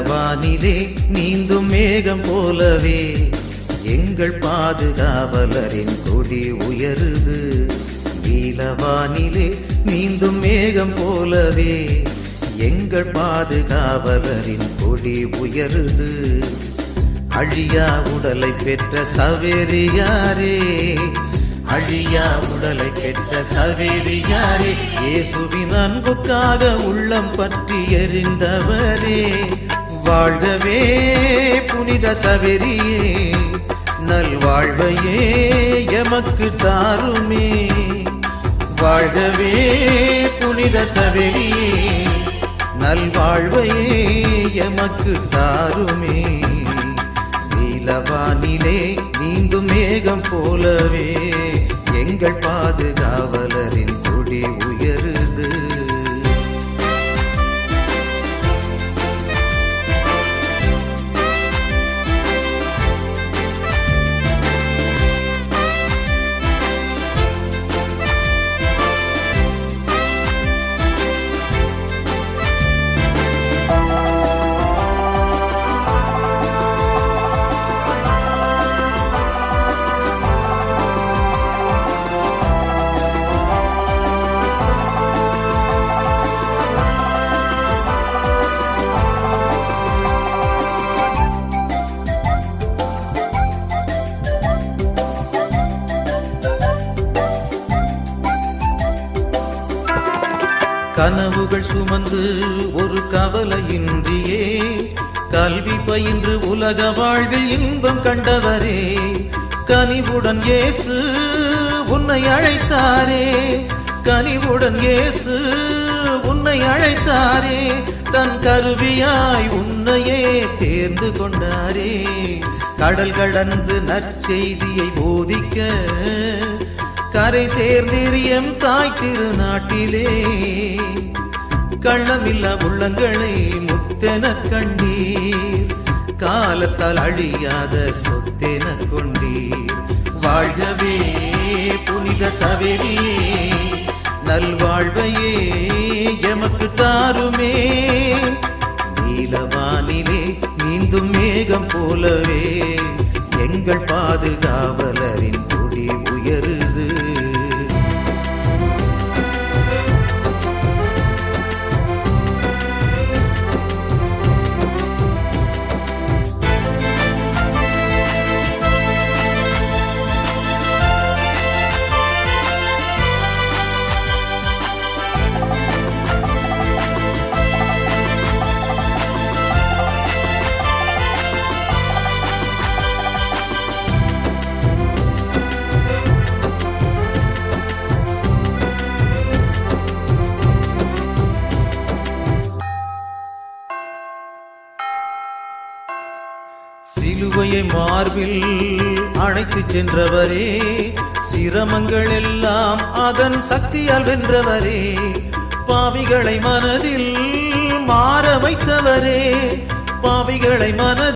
நீலவானிலே நீந்தும் மேகம் போலவே எங்கள் பாதுகாவலரின் கொடி உயருது. நீலவானிலே நீந்தும் மேகம் போலவே எங்கள் பாதுகாவலரின் கொடி உயருது. அழியா உடலை பெற்ற சவேரியாரே, அழியா உடலை பெற்ற சவேரியாரே, இயேசுவின் அன்புக்காக உள்ளம் பற்றி எரிந்தவரே, வாழ்கவே புனித சவேரியே, நல்வாழ்வையே எமக்கு தாருமே. வாழ்கவே புனித சவேரியே, நல்வாழ்வையே எமக்கு தாருமே. நீலவானிலே நீந்தும் மேகம் போலவே எங்கள் பாதுகாவலரின் கொடி உயருது. கனவுகள் சுமந்து ஒரு கவலையின்றியே கல்வி பயின்று உலக வாழ்வில் இன்பம் கண்டவரே, கனிவுடன் இயேசு உன்னை அழைத்தாரே, கனிவுடன் இயேசு உன்னை அழைத்தாரே, தன் கருவியாய் உன்னையே தேர்ந்து கொண்டாரே. கடல் கடந்து நற்செய்தியை போதிக்க கரை சேர்ந்திரியம் தாய் திருநாட்டிலே, கள்ளமில்லா உள்ளங்களை முத்தென கண்டீர், காலத்தால் அழியாத சொத்தென கொண்டீர். வாழ்கவே புனித சவேரியே, நல்வாழ்வையே எமக்கு தாருமே. நீலவானிலே நீந்தும் மேகம் போலவே எங்கள் பாதுகாவலரின் கொடி உயருது. சிலுவையை மார்பில் அழைத்து சென்றவரே, சிரமங்கள் எல்லாம் அதன் சக்தியால் வென்றவரே, பாவிகளை மனதில் மாற வைத்தவரே, பாவிகளை மனதில்